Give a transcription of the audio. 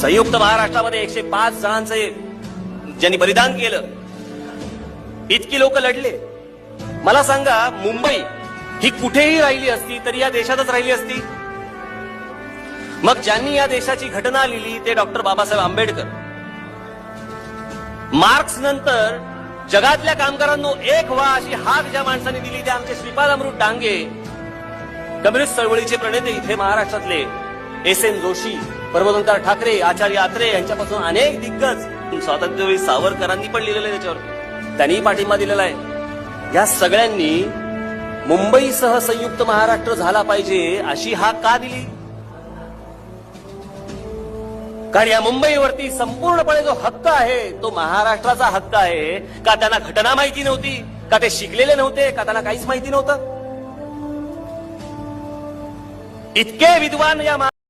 संयुक्त महाराष्ट्रामध्ये 105 जणांचे ज्यांनी बलिदान केलं, इतकी लोक लढले. मला सांगा, मुंबई ही कुठेही राहिली असती तरी या देशातच राहिली असती. मग ज्यांनी या देशाची घटना लिहिली ते डॉक्टर बाबासाहेब आंबेडकर. मार्क्स नंतर जगातल्या कामगारांनो एक व्हा अशी हाक ज्या माणसांनी दिली ते आमचे श्रीपाद अमृत डांगे, कम्युनिस्ट चळवळीचे प्रणेते इथे महाराष्ट्रातले एस.एन. जोशी, प्रबोधनकार ठाकरे, आचार्य आत्रे यांच्यापासून अनेक दिग्गज. स्वातंत्र्यवीर सावरकरांनी पण लिहिलेलं आहे त्याच्यावर, त्यांनी पाठिंबा दिलेला आहे. या सगळ्यांनी मुंबईसह संयुक्त महाराष्ट्र झाला पाहिजे अशी हाक का दिली? कारण या मुंबईवरती संपूर्णपणे जो हक्क आहे तो महाराष्ट्राचा हक्क आहे. का त्यांना घटना माहिती नव्हती? का ते शिकलेले नव्हते? का त्यांना काहीच माहिती नव्हतं? इतके विद्वान या